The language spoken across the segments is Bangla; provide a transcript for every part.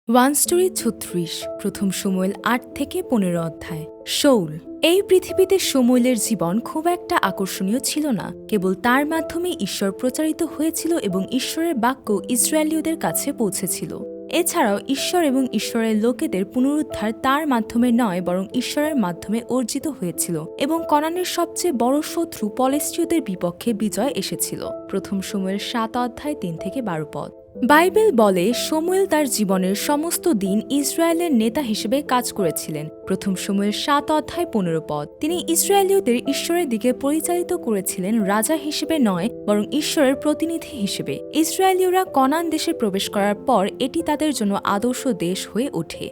ওয়ান স্টোরি ৩৬ প্রথম শমূয়েল ৮ থেকে ১৫ অধ্যায়। শৌল। এই পৃথিবীতে শমূয়েলের জীবন খুব একটা আকর্ষণীয় ছিল না। কেবল তার মাধ্যমে ঈশ্বর প্রচারিত হয়েছিল এবং ঈশ্বরের বাক্য ইসরায়েলীয়দের কাছে পৌঁছেছিল। এছাড়াও ঈশ্বর এবং ঈশ্বরের লোকেদের পুনরুদ্ধার তার মাধ্যমে নয়, বরং ঈশ্বরের মাধ্যমে অর্জিত হয়েছিল এবং কনানের সবচেয়ে বড় শত্রু পলেষ্টীয়দের বিপক্ষে বিজয় এসেছিল। প্রথম শমূয়েল ৭ অধ্যায় ৩ থেকে ১২ পদ। বাইবেল বলে শমূয়েল তার জীবনের সমস্ত দিন ইসরায়েলের নেতা হিসেবে কাজ করেছিলেন। প্রথম শমূয়েল ৭ অধ্যায় ১৫ পদ। তিনি ইসরায়েলীয়দের ঈশ্বরের দিকে পরিচালিত করেছিলেন, রাজা হিসেবে নয়, বরং ঈশ্বরের প্রতিনিধি হিসেবে। ইসরায়েলীয়রা কনান দেশে প্রবেশ করার পর এটি তাদের জন্য আদর্শ দেশ হয়ে ওঠে।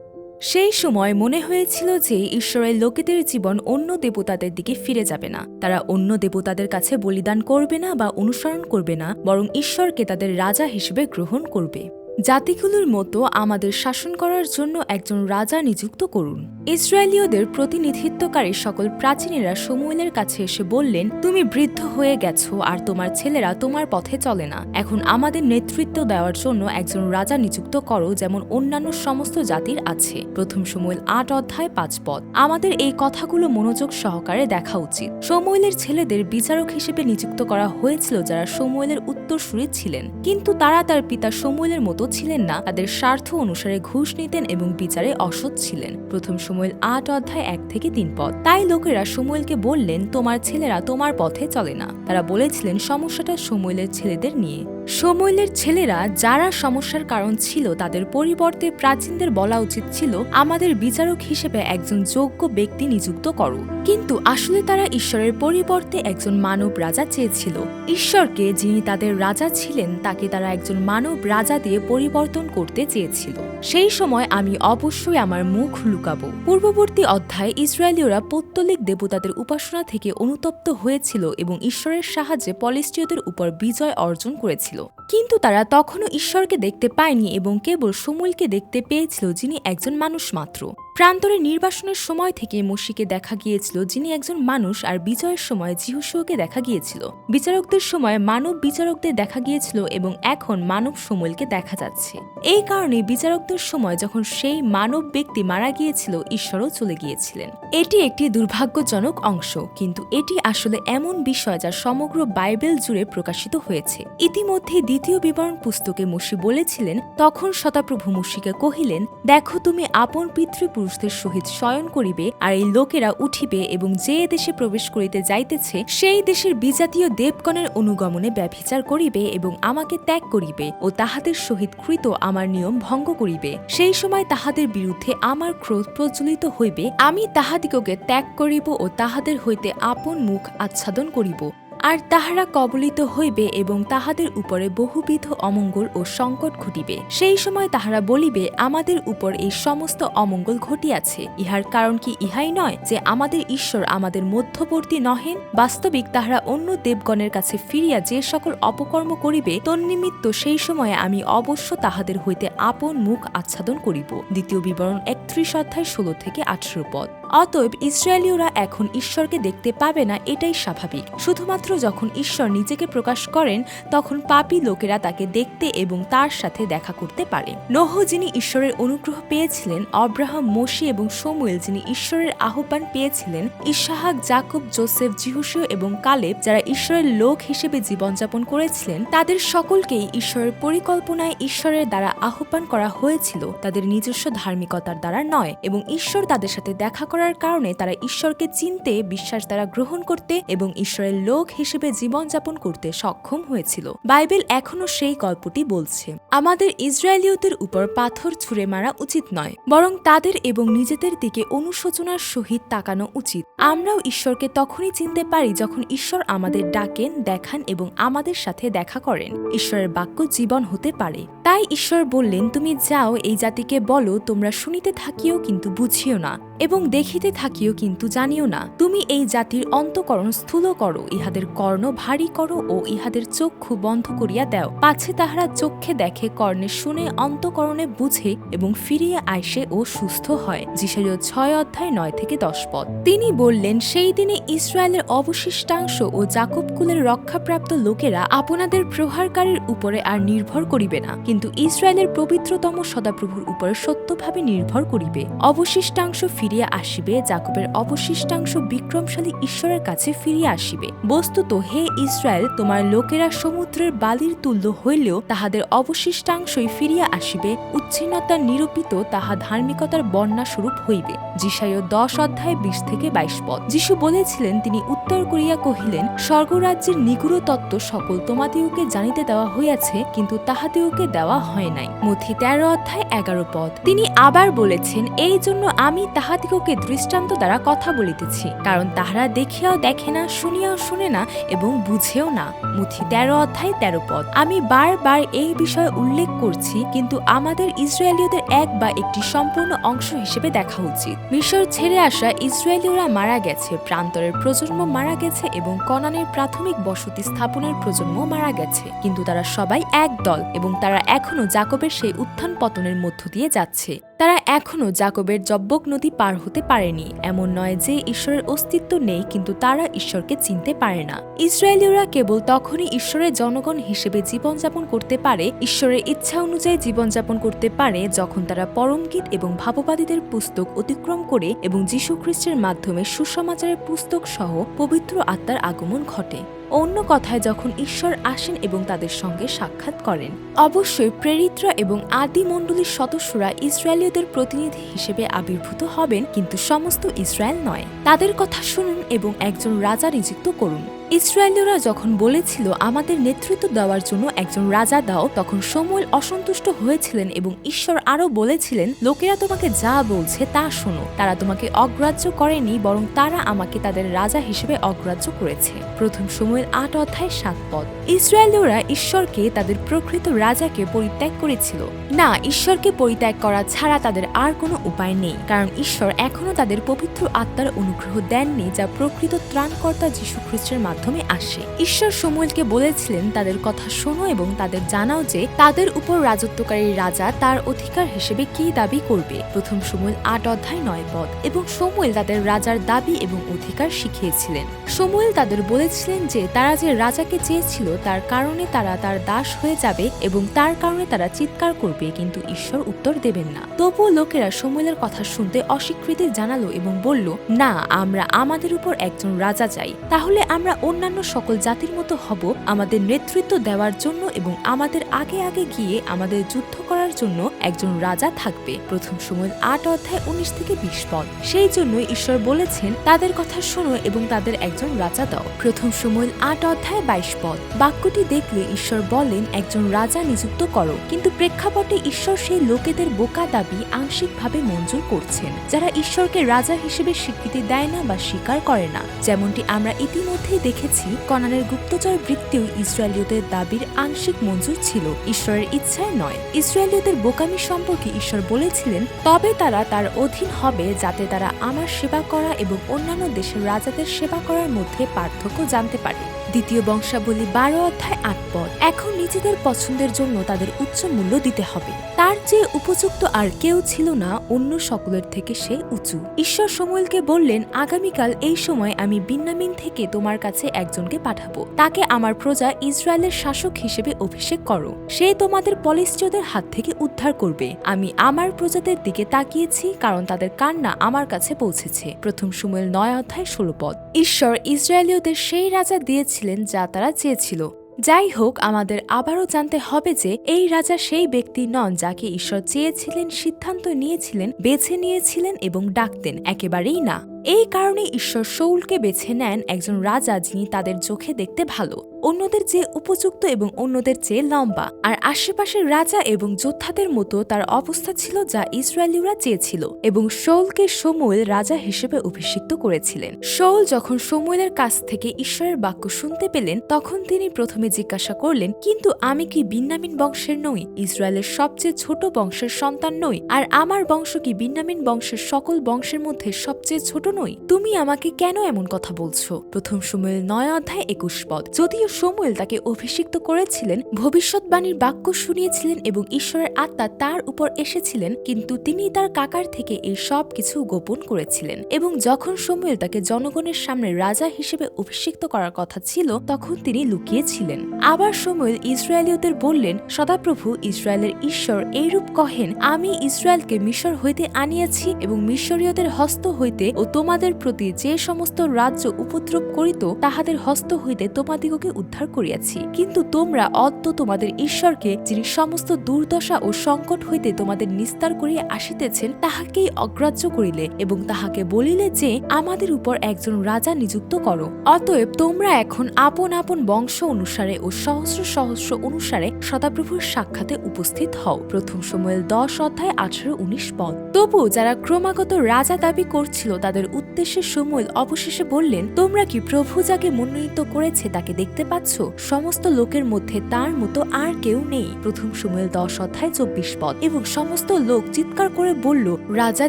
সেই সময় মনে হয়েছিল যে ঈশ্বরের লোকেদের জীবন অন্য দেবতাদের দিকে ফিরে যাবে না। তারা অন্য দেবতাদের কাছে বলিদান করবে না বা অনুসরণ করবে না, বরং ঈশ্বরকে তাদের রাজা হিসেবে গ্রহণ করবে। জাতিগুলোর মতো আমাদের শাসন করার জন্য একজন রাজা নিযুক্ত করুন। ইসরায়েলীয়দের প্রতিনিধিত্বকারী সকল প্রাচীনেরা শমূয়েলের কাছে এসে বললেন, তুমি বৃদ্ধ হয়ে গেছো আর তোমার ছেলেরা তোমার পথে চলে না। এখন আমাদের নেতৃত্ব দেওয়ার জন্য একজন রাজা নিযুক্ত করো, যেমন অন্যান্য সমস্ত জাতির আছে। প্রথম শমূয়েল ৮ অধ্যায় ৫ পদ। আমাদের এই কথাগুলো মনোযোগ সহকারে দেখা উচিত। শমূয়েলের ছেলেদের বিচারক হিসেবে নিযুক্ত করা হয়েছিল, যারা শমূয়েলের উত্তরসূরি ছিলেন, কিন্তু তারা তার পিতা শমূয়েলের মতো ছিলেন না। তাদের স্বার্থ অনুসারে ঘুষ নিতেন এবং বিচারে অসৎ ছিলেন। প্রথম শমূয়েল ৮ অধ্যায় ১ থেকে ৩ পদ। তাই লোকেরা শমূয়েলকে বললেন, তোমার ছেলেরা তোমার পথে চলে না। তারা বলেছিলেন সমস্যাটা শমূয়েলের ছেলেদের নিয়ে। শমূয়েলের ছেলেরা যারা সমস্যার কারণ ছিল, তাদের পরিবর্তে প্রাচীনদের বলা উচিত ছিল, আমাদের বিচারক হিসেবে একজন যোগ্য ব্যক্তি নিযুক্ত করো। কিন্তু আসলে তারা ঈশ্বরের পরিবর্তে একজন মানব রাজা চেয়েছিল। ঈশ্বরকে, যিনি তাদের রাজা ছিলেন, তাকে তারা একজন মানব রাজা দিয়ে পরিবর্তন করতে চেয়েছিল। সেই সময় আমি অবশ্যই আমার মুখ লুকাবো। পূর্ববর্তী অধ্যায়ে ইসরায়েলীয়রা পৌত্তলিক দেবতাদের উপাসনা থেকে অনুতপ্ত হয়েছিল এবং ঈশ্বরের সাহায্যে পলেষ্টীয়দের উপর বিজয় অর্জন করেছিল। কিন্তু তারা তখনও ঈশ্বরকে দেখতে পায়নি এবং কেবল শমূয়েলকে দেখতে পেয়েছিল, যিনি একজন মানুষ মাত্র। প্রান্তরে নির্বাসনের সময় থেকে মোশিকে দেখা গিয়েছিল, যিনি একজন মানুষ, আর বিজয়ের সময় যিহোশূয়াকে দেখা গিয়েছিল। বিচারকদের সময় মানব বিচারকদের দেখা গিয়েছিল এবং এখন মানব শমূয়েলকে দেখা যাচ্ছে। এই কারণে বিচারকদের সময় যখন সেই মানব ব্যক্তি মারা গিয়েছিল, ঈশ্বরও চলে গিয়েছিলেন। এটি একটি দুর্ভাগ্যজনক অংশ, কিন্তু এটি আসলে এমন বিষয় যা সমগ্র বাইবেল জুড়ে প্রকাশিত হয়েছে। ইতিমধ্যে দ্বিতীয় বিবরণ পুস্তকে মোশি বলেছিলেন, তখন সদাপ্রভু মোশিকে কহিলেন, দেখো, তুমি আপন পিতৃপুরুষদের সহিত শয়ন করিবে, আর এই লোকেরা উঠিবে এবং যে দেশে প্রবেশ করিতে যাইতেছে সেই দেশের বিজাতীয় দেবগণের অনুগমনে ব্যভিচার করিবে এবং আমাকে ত্যাগ করিবে ও তাহাদের সহিত কৃত আমার নিয়ম ভঙ্গ করিবে। সেই সময় তাহাদের বিরুদ্ধে আমার ক্রোধ প্রজ্বলিত হইবে। আমি তাহাদিগকে ত্যাগ করিব ও তাহাদের হইতে আপন মুখ আচ্ছাদন করিব, আর তাহারা কবলিত হইবে এবং তাহাদের উপরে বহুবিধ অমঙ্গল ও সংকট ঘটিবে। সেই সময় তাহারা বলিবে, আমাদের উপর এই সমস্ত অমঙ্গল ঘটিয়াছে, ইহার কারণ কি ইহাই নয় যে আমাদের ঈশ্বর আমাদের মধ্যবর্তী নহেন? বাস্তবিক তাহারা অন্য দেবগণের কাছে ফিরিয়া যে সকল অপকর্ম করিবে, তন্নিমিত্ত সেই সময়ে আমি অবশ্য তাহাদের হইতে আপন মুখ আচ্ছাদন করিব। দ্বিতীয় বিবরণ ৩১ অধ্যায় ১৬ থেকে ১৮ পদ। অতএব ইসরায়েলীয়রা এখন ঈশ্বরকে দেখতে পাবে না, এটাই স্বাভাবিক। শুধুমাত্র যখন ঈশ্বর নিজেকে প্রকাশ করেন, তখন পাপী লোকেরা তাকে দেখতে এবং তার সাথে দেখা করতে পারে। নোহ, যিনি ঈশ্বরের অনুগ্রহ পেয়েছিলেন, অব্রাহাম, মোশি এবং শমূয়েল, যিনি ঈশ্বরের আহ্বান পেয়েছিলেন, ইসহাক, যাকব, যোসেফ, যিহোশূয়া এবং কালেব, যারা ঈশ্বরের লোক হিসেবে জীবনযাপন করেছিলেন, তাদের সকলকেই ঈশ্বরের পরিকল্পনায় ঈশ্বরের দ্বারা আহ্বান করা হয়েছিল, তাদের নিজস্ব ধার্মিকতার দ্বারা নয়। এবং ঈশ্বর তাদের সাথে দেখা করার কারণে তারা ঈশ্বরকে চিনতে, বিশ্বাস দ্বারা গ্রহণ করতে এবং ঈশ্বরের লোক হিসেবে জীবনযাপন করতে সক্ষম হয়েছিল। বাইবেল এখনো সেই গল্পটি বলছে। আমাদের ইসরায়েলীয়দের উপর পাথর ছুঁড়ে মারা উচিত নয়, বরং তাদের এবং নিজেদের দিকে অনুশোচনার সহিত তাকানো উচিত। আমরাও ঈশ্বরকে তখনই চিনতে পারি যখন ঈশ্বর আমাদের ডাকেন, দেখান এবং আমাদের সাথে দেখা করেন। ঈশ্বরের বাক্য জীবন হতে পারে। তাই ঈশ্বর বললেন, তুমি যাও, এই জাতিকে বলো, তোমরা শুনিতে থাকিও কিন্তু বুঝিও না, এবং দেখিতে দেখিতে থাকিও কিন্তু জানিও না। তুমি এই জাতির অন্তঃকরণ স্থূল করো, ইহাদের কর্ণ ভারী করো ও ইহাদের চক্ষু বন্ধ করিয়া দাও, পাছে তাহারা চক্ষে দেখে, কর্ণে শুনে, অন্তঃকরণে বুঝে এবং ফিরিয়া আইসে ও সুস্থ হয়। যিশাইয়া 6:9-10 পদ। তিনি বললেন, সেই দিনে ইসরায়েলের অবশিষ্টাংশ ও যাকব কুলের রক্ষাপ্রাপ্ত লোকেরা আপনাদের প্রহারকারীর উপরে আর নির্ভর করিবে না, কিন্তু ইসরায়েলের পবিত্রতম সদাপ্রভুর উপরে সত্যভাবে নির্ভর করিবে। অবশিষ্টাংশ ফিরিয়া আসিবে, যাকবের অবশিষ্টাংশ বিক্রমশালী ঈশ্বরের কাছে ফিরিয়া আসিবে। বস্তুত হে ইসরায়েল, তোমার লোকেরা সমুদ্রের বালির তুল্য হইলেও তাহাদের অবশিষ্টাংশই ফিরিয়া আসিবে, উচ্ছিন্নতা নিরূপিত তাহা ধার্মিকতার বন্যা স্বরূপ হইবে। যিশাইয়া 10:20-22 পদ। যিশু বলেছিলেন, তিনি উত্তর করিয়া কহিলেন, স্বর্গরাজ্যের নিগূঢ় তত্ত্ব সকল তোমাদিওকে জানিতে দেওয়া হইয়াছে, কিন্তু তাহাদিওকে দেওয়া হয় নাই। মথি 13:11 পদ। তিনি আবার বলেছেন, এই জন্য আমি তাহাদিগকে দৃষ্টান্ত দ্বারা কথা বলিতেছি, কারণ তাহারা দেখিয়াও দেখে না, শুনিয়াও শুনে না এবং বুঝেও না। মথি 13:13 পদ। আমি বারবার এই বিষয়ে উল্লেখ করছি, কিন্তু আমাদের ইসরায়েলীয়দের এক বা একটি সম্পূর্ণ অংশ হিসেবে দেখা উচিত। মিশর ছেড়ে আসা ইসরায়েলীয়রা মারা গেছে, প্রান্তরের প্রজন্ম মারা গেছে এবং কনানের প্রাথমিক বসতি স্থাপনের প্রজন্ম মারা গেছে, কিন্তু তারা সবাই এক দল এবং তারা এখনো যাকবের সেই উত্থান পতনের মধ্য দিয়ে যাচ্ছে। তারা এখনো যাকবের জব্বক নদী পার হতে পারেনি। এমন নয় যে ঈশ্বরের অস্তিত্ব নেই, কিন্তু তারা ঈশ্বরকে চিনতে পারে না। ইসরায়েলীয়রা কেবল তখনই ঈশ্বরের জনগণ হিসেবে জীবনযাপন করতে পারে, ঈশ্বরের ইচ্ছা অনুযায়ী জীবনযাপন করতে পারে, যখন তারা পরমগীত এবং ভাববাদীদের পুস্তক অতিক্রম করে এবং যীশু খ্রিস্টের মাধ্যমে সুসমাচারের পুস্তক সহ পবিত্র আত্মার আগমন ঘটে। অন্য কথায়, যখন ঈশ্বর আসেন এবং তাদের সঙ্গে সাক্ষাৎ করেন। অবশ্যই প্রেরিতরা এবং আদি মণ্ডলীর সদস্যরা ইসরায়েলীয়দের প্রতিনিধি হিসেবে আবির্ভূত হবেন, কিন্তু সমস্ত ইসরায়েল নয়। তাদের কথা শুনুন এবং একজন রাজা নিযুক্ত করুন। ইসরায়েলীয়রা যখন বলেছিল, আমাদের নেতৃত্ব দেওয়ার জন্য একজন রাজা দাও, তখন শমূয়েল অসন্তুষ্ট হয়েছিলেন এবং ঈশ্বর আরও বলেছিলেন, লোকেরা তোমাকে যা বলছে তা শোনো। তারা তোমাকে অগ্রাহ্য করেনি, বরং তারা আমাকে তাদের রাজা হিসেবে অগ্রাহ্য করেছে। প্রথম শমূয়েল 8:7 পদ। ইসরায়েলীয়রা ঈশ্বরকে, তাদের প্রকৃত রাজাকে পরিত্যাগ করেছিল। না, ঈশ্বরকে পরিত্যাগ করা ছাড়া তাদের আর কোনো উপায় নেই, কারণ ঈশ্বর এখনও তাদের পবিত্র আত্মার অনুগ্রহ দেননি, যা প্রকৃত ত্রাণকর্তা যীশু খ্রিস্টের মাধ্যমে আসে। ঈশ্বর শমূয়েলকে বলেছিলেন, তাদের কথা শোনো এবং তাদের জানাও যে তাদের উপর রাজত্বকারী রাজা তার অধিকার হিসেবে কি দাবি করবে। প্রথম শমূয়েল 8:9 পদ। এবং শমূয়েল তাদের রাজার দাবি এবং অধিকার শিখিয়েছিলেন। শমূয়েল তাদের বলেছিলেন যে তারা যে রাজাকে চেয়েছিল তার কারণে তারা তার দাস হয়ে যাবে এবং তার কারণে তারা চিৎকার করবে, কিন্তু ঈশ্বর উত্তর দেবেন না। তবুও লোকেরা শমূয়েলের কথা শুনতে অস্বীকৃতি জানালো এবং বলল, না, আমরা আমাদের উপর একজন রাজা চাই। তাহলে আমরা অন্যান্য সকল জাতির মতো হব, আমাদের নেতৃত্ব দেওয়ার জন্য এবং আমাদের আগে আগে গিয়ে আমাদের যুদ্ধ করার জন্য একজন রাজা থাকবে। প্রথম শমূয়েল 8:19-20 পদ। সেই জন্যই ঈশ্বর বলেছেন, তাদের কথা শোনো এবং তাদের একজন রাজা দাও। প্রথম শমূয়েল 8:22 পদ। বাক্যটি দেখলে ঈশ্বর বলেন, একজন রাজা নিযুক্ত করো, কিন্তু প্রেক্ষাপটে ঈশ্বর সেই লোকেদের বোকা দাবি আংশিকভাবে মঞ্জুর করছেন, যারা ঈশ্বরকে রাজা হিসেবে স্বীকৃতি দেয় না বা স্বীকার করে না। যেমনটি আমরা ইতিমধ্যেই দেখেছি, কনানের গুপ্তচর বৃত্তিও ইসরায়েলীয়দের দাবির আংশিক মঞ্জুর ছিল, ঈশ্বরের ইচ্ছায় নয়। ইসরায়েলীয়দের বোকামি সম্পর্কে ঈশ্বর বলেছিলেন, তবে তারা তার অধীন হবে, যাতে তারা আমার সেবা করা এবং অন্যান্য দেশের রাজাদের সেবা করার মধ্যে পার্থক্য জানতে পারে। দ্বিতীয় বংশাবলী 12:8 পদ। এখন নিজেদের পছন্দের জন্য তাদের উচ্চ মূল্য দিতে হবে। তার চেয়ে উপযুক্ত আর কেউ ছিল না, অন্য সকলের থেকে সে উঁচু। ঈশ্বর শমূয়েলকে বললেন, আগামীকাল এই সময় আমি বিন্যামিন থেকে তোমার কাছে একজনকে পাঠাবো। তাকে আমার প্রজা ইসরায়েলের শাসক হিসেবে অভিষেক করো। সে তোমাদের পলিস্টীয়দের হাত থেকে উদ্ধার করবে। আমি আমার প্রজাদের দিকে তাকিয়েছি, কারণ তাদের কান্না আমার কাছে পৌঁছেছে। প্রথম শমূয়েল 9:16 পদ। ঈশ্বর ইসরায়েলীয়দের সেই রাজা দিয়েছিলেন যা তারা চেয়েছিল। যাই হোক, আমাদের আবারও জানতে হবে যে এই রাজা সেই ব্যক্তি নন যাকে ঈশ্বর চেয়েছিলেন, সিদ্ধান্ত নিয়েছিলেন, বেছে নিয়েছিলেন এবং ডাকতেন, একেবারেই না। এই কারণে ঈশ্বর শাউলকে বেছে নেন, একজন রাজা যিনি তাদের চোখে দেখতে ভালো। অন্যদের চেয়ে উপযুক্ত এবং অন্যদের চেয়ে লম্বা। আর আশেপাশের রাজা এবং যোদ্ধাদের মতো তার অবস্থা ছিল যা ইসরায়েলীয়রা চেয়েছিল, এবং শাউলকে শমূয়েল রাজা হিসেবে অভিষিক্ত করেছিলেন। শাউল যখন শমূয়েলের কাছ থেকে ঈশ্বরের বাক্য শুনতে পেলেন, তখন তিনি প্রথমে জিজ্ঞাসা করলেন, কিন্তু আমি কি বিন্যামীন বংশের নই? ইসরায়েলের সবচেয়ে ছোট বংশের সন্তান নই? আর আমার বংশ কি বিন্যামীন বংশের সকল বংশের মধ্যে সবচেয়ে ছোট নই? তুমি আমাকে কেন এমন কথা বলছো? প্রথম শমূয়েল 9:21। যদিও শমূয়েল তাকে অভিষিক্ত করেছিলেন, ভবিষ্যৎবাণীর বাক্য শুনিয়েছিলেন এবং ঈশ্বরের আত্মা তার উপর এসেছিলেন, কিন্তু তিনি তার কাকার থেকে এই সব কিছু গোপন করেছিলেন। এবং যখন শমূয়েল তাকে জনগণের সামনে রাজা হিসেবে অভিষিক্ত করার কথা ছিল, তখন তিনি লুকিয়েছিলেন। আবার শমূয়েল ইসরায়েলীয়দের বললেন, সদাপ্রভু ইসরায়েলের ঈশ্বর এইরূপ কহেন, আমি ইসরায়েলকে মিশর হইতে আনিয়াছি এবং মিশরীয়দের হস্ত হইতে ও তোমাদের প্রতি যে সমস্ত রাজ্য উপদ্রব করিত তাহাদের হস্ত হইতে তোমাদিগকে উদ্ধার করিয়াছি। কিন্তু তোমরা অদ্য তোমাদের ঈশ্বরকে, যিনি সমস্ত দুর্দশা ও সংকট হইতে তোমাদের নিস্তার করিয়া আসিতেছেন, তাহাকেই অগ্রাহ্য করিলে এবং তাহাকে বলিলে যে, আমাদের উপর একজন রাজা নিযুক্ত করো। অতএব তোমরা এখন আপন আপন বংশ অনুসারে ও সহস্র সহস্র অনুসারে সদাপ্রভুর সাক্ষাতে উপস্থিত হও। প্রথম শমূয়েল 10:18-19। তবু যারা ক্রমাগত রাজা দাবি করছিল তাদের উদ্দেশ্যে শমূয়েল অবশেষে বললেন, তোমরা কি প্রভু যাকে মনোনীত করেছে তাকে দেখতে পাচ্ছ? সমস্ত লোকের মধ্যে তার মতো আর কেউ নেই। প্রথম শমূয়েল 10:24। এবং সমস্ত লোক চিৎকার করে বলল, রাজা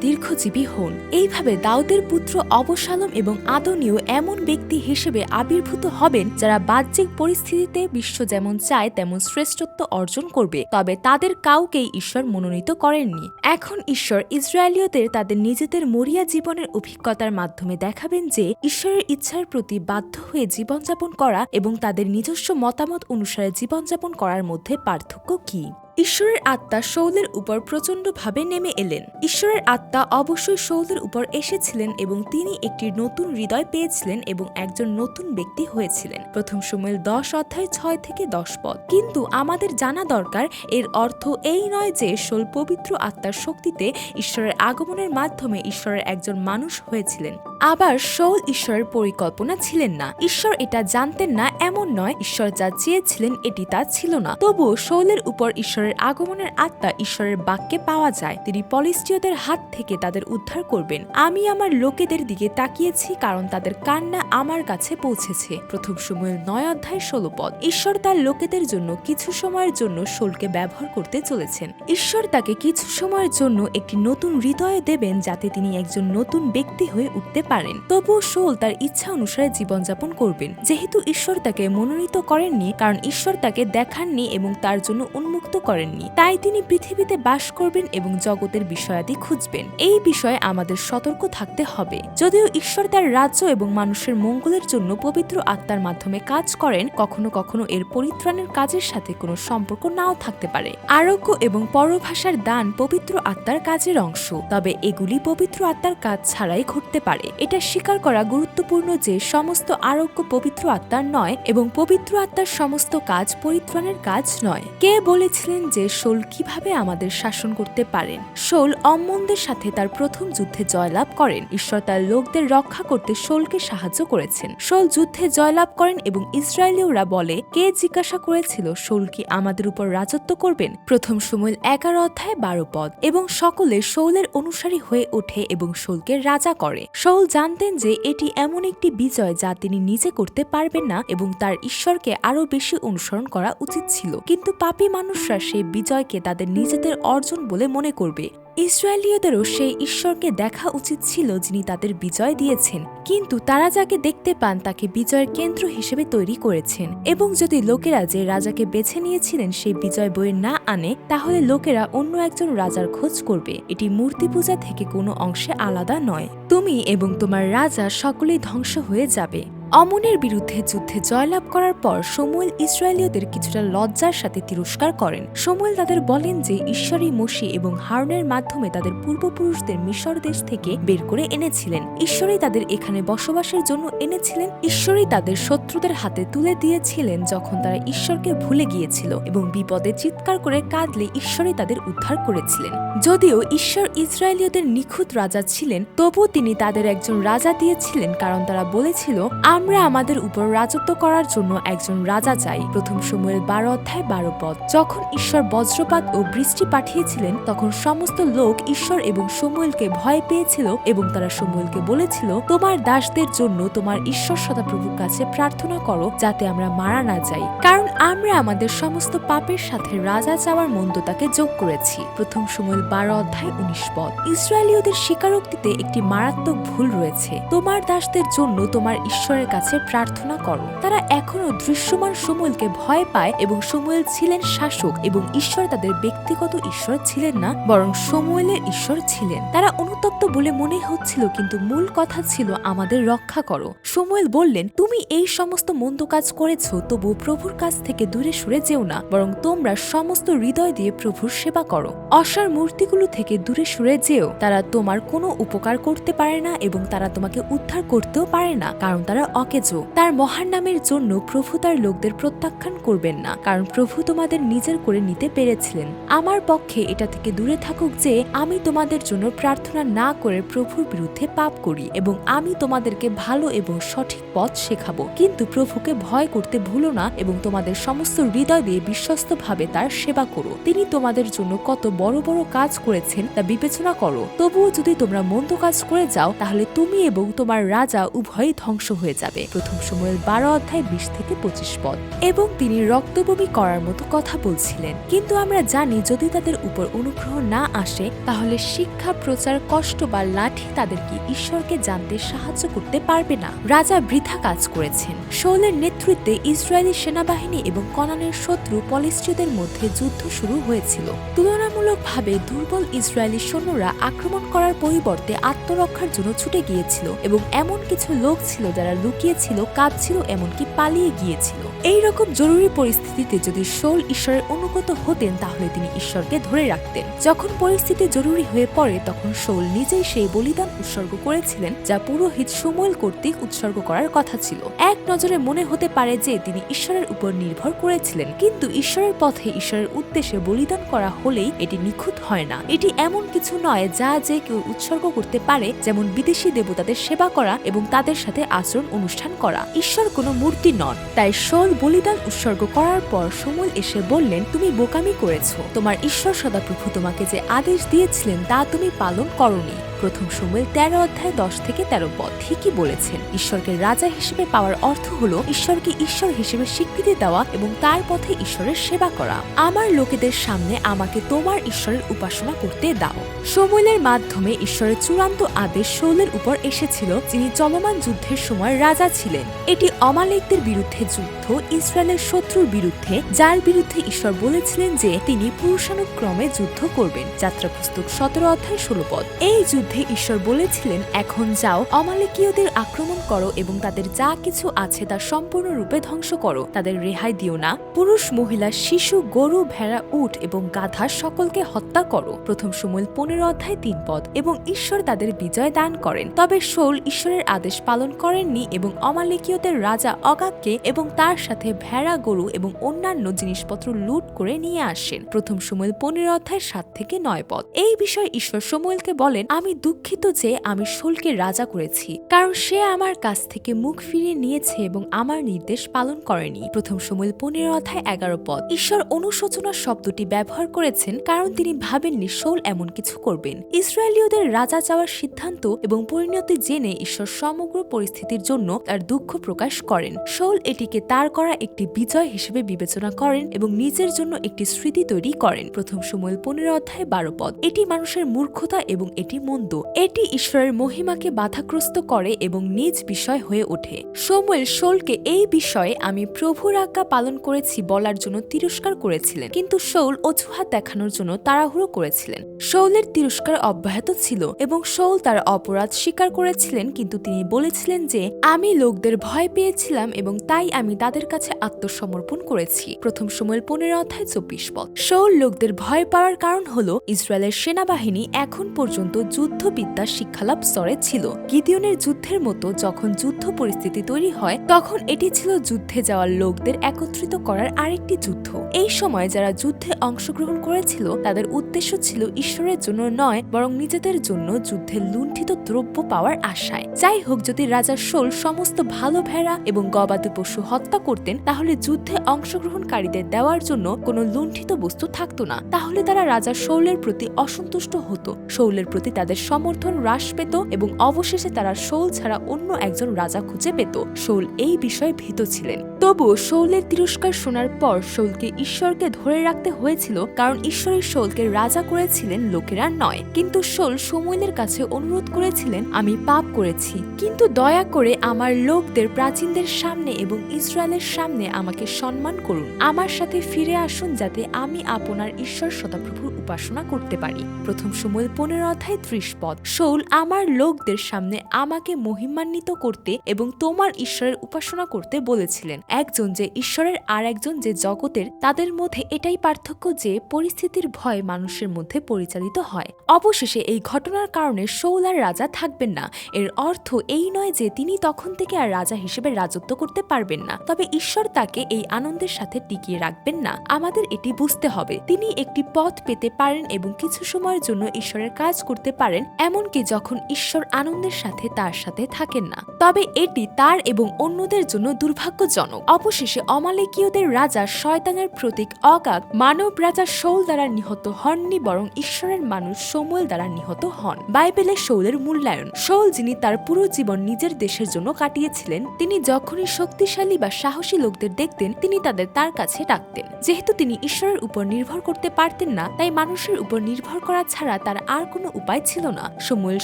দীর্ঘজীবী হন। এইভাবে দাউদের পুত্র অবশালোম এবং আদনীয় এমন ব্যক্তি হিসেবে আবির্ভূত হবেন যারা বাহ্যিক পরিস্থিতিতে বিশ্ব যেমন চায় তেমন শ্রেষ্ঠত্ব অর্জন করবে, তবে তাদের কাউকেই ঈশ্বর মনোনীত করেননি। এখন ঈশ্বর ইসরায়েলীয়দের তাদের নিজেদের মরিয়া জীবনের অভিজ্ঞতার মাধ্যমে দেখাবেন যে ঈশ্বরের ইচ্ছার প্রতি বাধ্য হয়ে জীবনযাপন করা এবং তাদের নিজস্ব মতামত অনুসারে জীবনযাপন করার মধ্যে পার্থক্য কী। ঈশ্বরের আত্মা শাউলের উপর প্রচণ্ডভাবে নেমে এলেন। ঈশ্বরের আত্মা অবশ্যই শাউলের উপর এসেছিলেন এবং তিনি একটি নতুন হৃদয় পেয়েছিলেন এবং একজন নতুন ব্যক্তি হয়েছিলেন। প্রথম শমূয়েল 10:6-10। কিন্তু আমাদের জানা দরকার, এর অর্থ এই নয় যে শাউল পবিত্র আত্মার শক্তিতে ঈশ্বরের আগমনের মাধ্যমে ঈশ্বরের একজন মানুষ হয়েছিলেন। আবার শাউল ঈশ্বরের পরিকল্পনা ছিলেন না। ঈশ্বর এটা জানতেন না এমন নয়, ঈশ্বর যা চেয়েছিলেন এটি তা ছিল না। তবুও শাউলের উপর ঈশ্বরের আগমনের আত্মা ঈশ্বরের বাক্যে পাওয়া যায়। তিনি ফলিস্তীয়দের হাত থেকে তাদের উদ্ধার করবেন। আমি আমার লোকেদের দিকে তাকিয়েছি, কারণ তাদের কান্না আমার কাছে পৌঁছেছে। প্রথম শমূয়েল 9:16। ঈশ্বর তার লোকেদের জন্য কিছু সময়ের জন্য শাউলকে ব্যবহার করতে চলেছেন। ঈশ্বর তাকে কিছু সময়ের জন্য একটি নতুন হৃদয় দেবেন যাতে তিনি একজন নতুন ব্যক্তি হয়ে উঠতে পারেন। তবুও শাউল তার ইচ্ছা অনুসারে জীবনযাপন করবেন। যেহেতু ঈশ্বর তাকে মনোনীত করেননি, কারণ ঈশ্বর তাকে দেখাননি এবং তার জন্য উন্মুক্ত করেননি, তাই তিনি পৃথিবীতে বাস করবেন এবং জগতের বিষয়াদি খুঁজবেন। এই বিষয়ে আমাদের সতর্ক থাকতে হবে। যদিও ঈশ্বর তার রাজ্য এবং মানুষের মঙ্গলের জন্য পবিত্র আত্মার মাধ্যমে কাজ করেন, কখনো কখনো এর পরিত্রাণের কাজের সাথে কোনো সম্পর্ক নাও থাকতে পারে। আরোগ্য এবং পরভাষার দান পবিত্র আত্মার কাজের অংশ, তবে এগুলি পবিত্র আত্মার কাজ ছাড়াই ঘটতে পারে। এটা স্বীকার করা গুরুত্বপূর্ণ যে সমস্ত আরোগ্য পবিত্র আত্মার নয় এবং পবিত্র আত্মার সমস্ত কাজ পরিত্রাণের কাজ নয়। কে বলেছিলেন যে শাউল কিভাবে আমাদের শাসন করতে পারেন? শাউল অম্মনদের সাথে তার প্রথম যুদ্ধে জয়লাভ করেন। ঈশ্বর তার লোকদের রক্ষা করতে শাউলকে সাহায্য করেছেন। শাউল যুদ্ধে জয়লাভ করেন এবং ইসরায়েলীয়রা বলে, কে জিজ্ঞাসা করেছিল শাউল কি আমাদের উপর রাজত্ব করবেন? প্রথম শমূয়েল 11:12। এবং সকলে শাউলের অনুসারী হয়ে ওঠে এবং শাউলকে রাজা করে। শাউল জানতেন যে এটি এমন একটি বিজয় যা তিনি নিজে করতে পারবেন না এবং তার ঈশ্বরকে আরো বেশি অনুসরণ করা উচিত ছিল। কিন্তু পাপী মানুষরা সেই বিজয়কে তাদের নিজেদের অর্জন বলে মনে করবে। ইসরায়েলীয়দেরও সেই ঈশ্বরকে দেখা উচিত ছিল যিনি তাদের বিজয় দিয়েছেন, কিন্তু তারা যাকে দেখতে পান তাকে বিজয়ের কেন্দ্র হিসেবে তৈরি করেছেন। এবং যদি লোকেরা যে রাজাকে বেছে নিয়েছিলেন সেই বিজয় বয়ে না আনে, তাহলে লোকেরা অন্য একজন রাজার খোঁজ করবে। এটি মূর্তি পূজা থেকে কোনো অংশে আলাদা নয়। তুমি এবং তোমার রাজা সকলেই ধ্বংস হয়ে যাবে। অমনের বিরুদ্ধে যুদ্ধে জয়লাভ করার পর শমূয়েল ইসরায়েলীয়দের কিছুটা লজ্জার সাথে তিরস্কার করেন। শমূয়েল তাদের বলেন যে ঈশ্বরই মোশে এবং হারুনের মাধ্যমে তাদের পূর্বপুরুষদের মিশর দেশ থেকে বের করে এনেছিলেন। ঈশ্বরই তাদের এখানে বসবাসের জন্য এনেছিলেন। ঈশ্বরই তাদের শত্রুদের হাতে তুলে দিয়েছিলেন যখন তারা ঈশ্বরকে ভুলে গিয়েছিল এবং বিপদে চিৎকার করে কাঁদলে ঈশ্বরই তাদের উদ্ধার করেছিলেন। যদিও ঈশ্বর ইসরায়েলীয়দের নিখুঁত রাজা ছিলেন, তবুও তিনি তাদের একজন রাজা দিয়েছিলেন, কারণ তারা বলেছিল, আমরা আমাদের উপর রাজত্ব করার জন্য একজন রাজা চাই। প্রথম শমূয়েল 12 অধ্যায় 12 পদ। যখন ঈশ্বর বজ্রপাত ও বৃষ্টি পাঠিয়েছিলেন তখন সমস্ত লোক ঈশ্বর এবং শমূয়েলকে ভয় পেয়েছিল এবং তারা শমূয়েলকে বলেছিল, তোমার দাসদের জন্য তোমার ঈশ্বর সদাপ্রভুর কাছে প্রার্থনা করো যাতে আমরা মারা না যাই, কারণ আমরা আমাদের সমস্ত পাপের সাথে রাজা চাওয়ার মন্দতাকে যোগ করেছি। প্রথম শমূয়েল 12 অধ্যায় 19 পদ। ইসরায়েলীয়দের স্বীকারোক্তিতে একটি মারাত্মক ভুল রয়েছে। তোমার দাসদের জন্য তোমার ঈশ্বরের কাছে প্রার্থনা করো। তারা এখনো দৃশ্যমান শমূয়েলকে ভয় পায় এবং শমূয়েল ছিলেন শাসক এবং ঈশ্বর তাদের ব্যক্তিগত ঈশ্বর ছিলেন না, বরং শমূয়েলের ঈশ্বর ছিলেন। তারা অনুতপ্ত বলে মনে হচ্ছিল, কিন্তু মূল কথা ছিল আমাদের রক্ষা করো। শমূয়েল বললেন, তুমি এই সমস্ত মন্দ কাজ করেছো, তবু প্রভুর কাছ থেকে দূরে সরে যেও না, বরং তোমরা সমস্ত হৃদয় দিয়ে প্রভুর সেবা করো। অসার মূর্তিগুলো থেকে দূরে সরে যেও। তারা তোমার কোনো উপকার করতে পারে না এবং তারা তোমাকে উদ্ধার করতেও পারে না, কারণ তারা অকেজো। তার মহান নামের জন্য প্রভু তার লোকদের প্রত্যাখ্যান করবেন না, কারণ প্রভু তোমাদের নিজের করে নিতে পেরেছিলেন। আমার পক্ষে এটা থেকে দূরে থাকুক যে আমি তোমাদের জন্য প্রার্থনা না করে প্রভুর বিরুদ্ধে পাপ করি, এবং আমি তোমাদেরকে ভালো এবং সঠিক পথ শেখাবো। কিন্তু প্রভুকে ভয় করতে ভুলো না এবং তোমাদের সমস্ত হৃদয় দিয়ে বিশ্বস্তভাবে তার সেবা করো। তিনি তোমাদের জন্য কত বড় বড় কাজ করেছেন তা বিবেচনা করো। তবুও যদি তোমরা মন্দ কাজ করে যাও, তাহলে তুমি এবং তোমার রাজা উভয়ই ধ্বংস হয়ে যাবে। প্রথম শমূয়েল 12 অধ্যায় 20 থেকে 25 পদ। এবং তিনি রক্তবমি করার মতো কথা বলছিলেন। কিন্তু আমরা জানি যদি তাদের উপর অনুগ্রহ না আসে, তাহলে শিক্ষা, প্রচার, কষ্ট বা লাঠি তাদেরকে ঈশ্বরকে জানতে সাহায্য করতে পারবে না। রাজা বৃথা কাজ করেছেন। শাউলের নেতৃত্বে ইসরায়েলি সেনাবাহিনী এবং কনানের শত্রু পলিস্টীয়দের মধ্যে যুদ্ধ শুরু হয়েছিল। তুলনামূলকভাবে দুর্বল ইসরায়েলি সৈন্যরা আক্রমণ করার পরিবর্তে আত্মরক্ষার জন্য ছুটে গিয়েছিল এবং এমন কিছু লোক ছিল যারা লুকিয়েছিল, কাঁদছিল, এমনকি পালিয়ে গিয়েছিল। এই রকম জরুরি পরিস্থিতিতে যদি শাউল ঈশ্বরের অনুগত হতেন, তাহলে তিনি ঈশ্বরকে ধরে রাখতেন। যখন পরিস্থিতি জরুরি হয়ে পড়ে, তখন শাউল নিজেই সেই বলিদান উৎসর্গ করেছিলেন যা পুরোহিত শমূয়েল কর্তৃক উৎসর্গ করার কথা ছিল। এক নজরে মনে হতে পারে যে তিনি ঈশ্বরের উপর নির্ভর করেছিলেন, কিন্তু ঈশ্বরের পথে ঈশ্বরের উদ্দেশ্যে বলিদান করা হলেই এটি নিখুঁত হয় না। এটি এমন কিছু নয় যা যে কেউ উৎসর্গ করতে পারে, যেমন বিদেশি দেবতাদের সেবা করা এবং তাদের সাথে আচরণ অনুষ্ঠান করা। ঈশ্বর কোনো মূর্তি নন। তাই শাউল বলিদান উৎসর্গ করার পর শমূয়েল এসে বললেন, তুমি বোকামি করেছো। তোমার ঈশ্বর সদাপ্রভু তোমাকে যে আদেশ দিয়েছিলেন তা তুমি পালন করোনি। প্রথম শমূয়েল 13 অধ্যায় 10 থেকে 13 পদ। ঠিকই বলেছেন। ঈশ্বরকে রাজা হিসেবে পাওয়ার অর্থ হলো ঈশ্বরকে ঈশ্বর হিসেবে স্বীকৃতি দেওয়া এবং তার পথে ঈশ্বরের সেবা করা। আমার লোকেদের সামনে আমাকে তোমার ঈশ্বরের উপাসনা করতে দাও। শমূয়েলের মাধ্যমে ঈশ্বরের চূড়ান্ত আদেশ শাউলের উপর এসেছিল, যিনি চলমান যুদ্ধের সময় রাজা ছিলেন। এটি অমালেকদের বিরুদ্ধে যুদ্ধ, ইসরায়েলের শত্রুর বিরুদ্ধে, যার বিরুদ্ধে ঈশ্বর বলেছিলেন যে তিনি পুরুষানুক্রমে যুদ্ধ করবেন। যাত্রাপুস্তক 17 অধ্যায় 16 পদ। এই যুদ্ধে ঈশ্বর বলেছিলেন, এখন যাও, অমালেকীয়দের আক্রমণ করো এবং তাদের যা কিছু আছে তা সম্পূর্ণরূপে ধ্বংস করো। তাদের রেহাই দিও না। পুরুষ, মহিলা, শিশু, গরু, ভেড়া, উট এবং গাধা সকলকে হত্যা করো। প্রথম শমূয়েল 15 অধ্যায় 3 পদ। এবং ঈশ্বর তাদের বিজয় দান করেন। তবে শাউল ঈশ্বরের আদেশ পালন করেননি এবং অমালেকীয়দের রাজা অগাগকে এবং তার সাথে ভেড়া, গরু এবং অন্যান্য জিনিসপত্র লুট করে নিয়ে আসেন। প্রথম শমূয়েল 15 অধ্যায় 7 থেকে 9 পদ। এই বিষয়ে ঈশ্বর শমূয়েলকে বলেন, আমি দুঃখিত যে আমি শাউলকে রাজা করেছি, কারণ সে আমার কাছ থেকে মুখ ফিরিয়ে নিয়েছে এবং আমার নির্দেশ পালন করেনি। প্রথম শমূয়েল 15 অধ্যায় 11 পদ। ঈশ্বর অনুশোচনা শব্দটি ব্যবহার করেছেন কারণ তিনি ভাবেননি শাউল এমন কিছু করবেন। ইসরায়েলীয়দের রাজা চাওয়ার সিদ্ধান্ত এবং পরিণতি জেনে ঈশ্বর সমগ্র পরিস্থিতির জন্য তার দুঃখ প্রকাশ করেন। শাউল এটিকে তার করা একটি বিজয় হিসেবে বিবেচনা করেন এবং নিজের জন্য একটি স্মৃতি তৈরি করেন। প্রথম শমূয়েল 15 অধ্যায় 12 পদ। এটি মানুষের মূর্খতা এবং এটি মন্দ। এটি ঈশ্বরের মহিমাকে বাধাগ্রস্ত করে এবং নিজ বিষয় হয়ে ওঠে। শমূয়েল শাউলকে এই বিষয়ে আমি প্রভুর আজ্ঞা পালন করেছি বলার জন্য তিরস্কার করেছিলেন, কিন্তু শাউল অজুহাত দেখানোর জন্য তাড়াহুড়ো করেছিলেন। শাউলের তিরস্কার অব্যাহত ছিল এবং শাউল তার অপরাধ স্বীকার করেছিলেন, কিন্তু তিনি বলেছিলেন যে আমি লোকদের ভয় পেয়েছিলাম এবং তাই আমি তাদের শৌলের কাছে আত্মসমর্পণ করেছি। প্রথম শমূয়েল 15:24। শৌল লোকদের ভয় পাওয়ার কারণ হলো ইসরায়েলের সেনাবাহিনী এখন পর্যন্ত যুদ্ধবিদ্যা শিক্ষালাভ স্তরে ছিল। গিদিওনের যুদ্ধের মতো যখন যুদ্ধ পরিস্থিতি তৈরি হয় তখন এটি ছিল যুদ্ধে যাওয়ার লোকদের একত্রিত করার আরেকটি যুদ্ধ। এই সময় যারা যুদ্ধে অংশগ্রহণ করেছিল তাদের উদ্দেশ্য ছিল ঈশ্বরের জন্য নয় বরং নিজেদের জন্য যুদ্ধে লুণ্ঠিত দ্রব্য পাওয়ার আশায়। যাই হোক, যদি রাজা শৌল সমস্ত ভালো ভেড়া এবং গবাদি পশু হত্যা করতেন তাহলে যুদ্ধে অংশগ্রহণকারীদের দেওয়ার জন্য কোনো লুণ্ঠিত বস্তু থাকতো না। তাহলে তারা রাজা শৌলের প্রতি অসন্তুষ্ট হতো, শৌলের প্রতি তাদের সমর্থন হ্রাস পেত এবং অবশেষে তারা শৌল ছাড়া অন্য একজন রাজা খুঁজে পেত। শৌল এই বিষয়ে ভীত ছিলেন। তবুও শৌলের তিরস্কার শোনার পর শৌলকে ঈশ্বরকে ধরে রাখতে হয়েছিল, কারণ ঈশ্বরের শৌলকে রাজা করেছিলেন, লোকেরা নয়। কিন্তু শৌল শমূয়েলের কাছে অনুরোধ করেছিলেন, আমি পাপ করেছি, কিন্তু দয়া করে আমার লোকদের প্রাচীনদের সামনে এবং ইসরায়েলের সামনে আমাকে সম্মান করুন। আমার সাথে ফিরে আসুন যাতে আমি আপনার ঈশ্বর সদাপ্রভুর উপাসনা করতে পারি। প্রথম শমূয়েল 15:30। শৌল আমার লোকদের সামনে আমাকে মহিমান্বিত করতে এবং তোমার ঈশ্বরের উপাসনা করতে বলেছিলেন। একজন যে ঈশ্বরের আর একজন যে জগতের, তাদের মধ্যে এটাই পার্থক্য যে পরিস্থিতির ভয় মানুষের মধ্যে পরিচালিত হয়। অবশেষে এই ঘটনার কারণে শৌল আর রাজা থাকবেন না। এর অর্থ এই নয় যে তিনি তখন থেকে আর রাজা হিসেবে রাজত্ব করতে পারবেন না, তবে ঈশ্বর তাকে এই আনন্দের সাথে টিকিয়ে রাখবেন না। আমাদের এটি বুঝতে হবে, তিনি একটি পথ পেতে পারেন এবং কিছু সময়ের জন্য ঈশ্বরের কাজ করতে পারেন, এমনকি যখন ঈশ্বর আনন্দের সাথে তার সাথে থাকেন না। তবে এটি তার এবং অন্যদের জন্য দুর্ভাগ্যজনক। অবশেষে অমালেকীয়দের রাজা শয়তানের প্রতীক অগাগ মানব রাজা শৌল দ্বারা নিহত হননি, বরং ঈশ্বরের মানুষ শমূয়েল দ্বারা নিহত হন। বাইবেলে শৌলের মূল্যায়ন। শৌল, যিনি তার পুরো জীবন নিজের দেশের জন্য কাটিয়েছিলেন, তিনি যখনই শক্তিশালী বা সাহসী লোকদের দেখতেন তিনি তাদের তার কাছে ডাকতেন। যেহেতু তিনি ঈশ্বরের উপর নির্ভর করতে পারতেন না, তাই মানুষের উপর নির্ভর করা ছাড়া তার আর কোনো উপায় ছিল না। শমূয়েল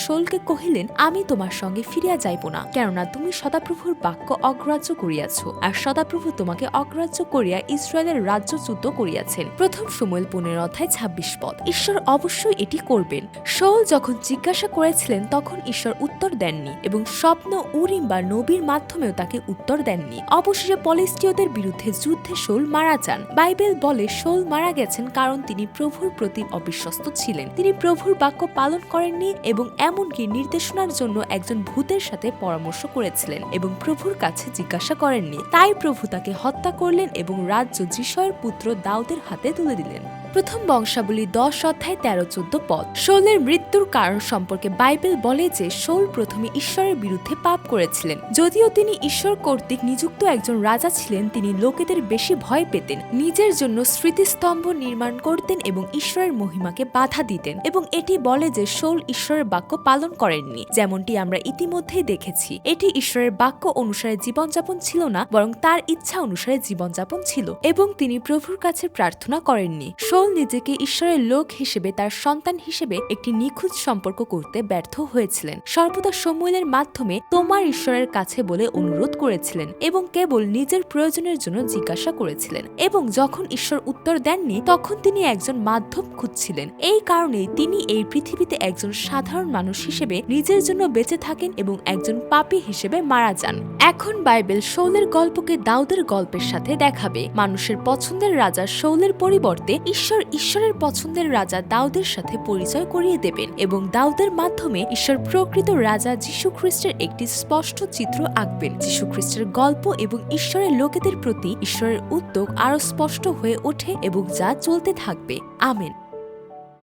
শৌলকে কহিলেন, আমি তোমার সঙ্গে ফিরিয়া যাইব না, কেননা তুমি সদাপ্রভুর বাক্য অগ্রাহ্য করিয়াছ, আর সদাপ্রভু তোমাকে অগ্রাহ্য করিয়া ইসরায়েলের রাজ্যচ্যুত করিয়াছেন। প্রথম শমূয়েল 15:26। ঈশ্বর অবশ্যই এটি করবেন। শৌল যখন জিজ্ঞাসা করেছিলেন তখন ঈশ্বর উত্তর দেননি এবং স্বপ্ন, উরিম বা নবীর মাধ্যমেও তাকে উত্তর দেননি। অবশেষে ফিলিস্তীয়দের বিরুদ্ধে যুদ্ধে শৌল মারা যান। বাইবেল বলে শৌল মারা গেছেন কারণ তিনি প্রভুর প্রতি অবিশ্বস্ত ছিলেন। তিনি প্রভুর বাক্য পালন করেননি এবং এমনকি নির্দেশনার জন্য একজন ভূতের সাথে পরামর্শ করেছিলেন এবং প্রভুর কাছে জিজ্ঞাসা করেননি। তাই প্রভু তাকে হত্যা করলেন এবং রাজ্য যিশয়ের পুত্র দাউদের হাতে তুলে দিলেন। প্রথম বংশাবলী 10:13-14। শৌলের মৃত্যুর কারণ সম্পর্কে বাইবেল বলে যে শৌল প্রথমে ঈশ্বরের বিরুদ্ধে পাপ করেছিলেন। যদিও তিনি ঈশ্বর কর্তৃক নিযুক্ত একজন রাজা ছিলেন, তিনি লোকেদের বেশি ভয় পেতেন, নিজের জন্য স্মৃতিস্তম্ভ নির্মাণ করতেন এবং ঈশ্বরের মহিমাকে বাধা দিতেন। এবং এটি বলে যে শৌল ঈশ্বরের বাক্য পালন করেননি, যেমনটি আমরা ইতিমধ্যেই দেখেছি। এটি ঈশ্বরের বাক্য অনুসারে জীবনযাপন ছিল না, বরং তার ইচ্ছা অনুসারে জীবনযাপন ছিল এবং তিনি প্রভুর কাছে প্রার্থনা করেননি। শৌল নিজেকে ঈশ্বরের লোক হিসেবে, তার সন্তান হিসেবে একটি নিখুঁত সম্পর্ক করতে ব্যর্থ হয়েছিলেন। সর্বদা শমূয়েলের মাধ্যমে তোমার ঈশ্বরের কাছে বলে অনুরোধ করেছিলেন এবং কেবল নিজের প্রয়োজনের জন্য জিজ্ঞাসা করেছিলেন। এবং যখন ঈশ্বর উত্তর দেননি তখন তিনি একজন মাধ্যম খুঁজছিলেন। এই কারণেই তিনি এই পৃথিবীতে একজন সাধারণ মানুষ হিসেবে নিজের জন্য বেঁচে থাকেন এবং একজন পাপী হিসেবে মারা যান। এখন বাইবেল শৌলের গল্পকে দাউদের গল্পের সাথে দেখাবে। মানুষের পছন্দের রাজা শৌলের পরিবর্তে ঈশ্বরের পছন্দের রাজা দাউদের সাথে পরিচয় করিয়ে দেবেন এবং দাউদের মাধ্যমে ঈশ্বর প্রকৃত রাজা যীশু খ্রিস্টের একটি স্পষ্ট চিত্র আঁকবেন। যীশু খ্রিস্টের গল্প এবং ঈশ্বরের লোকেদের প্রতি ঈশ্বরের উদ্যোগ আরো স্পষ্ট হয়ে ওঠে এবং যা চলতে থাকবে। আমেন।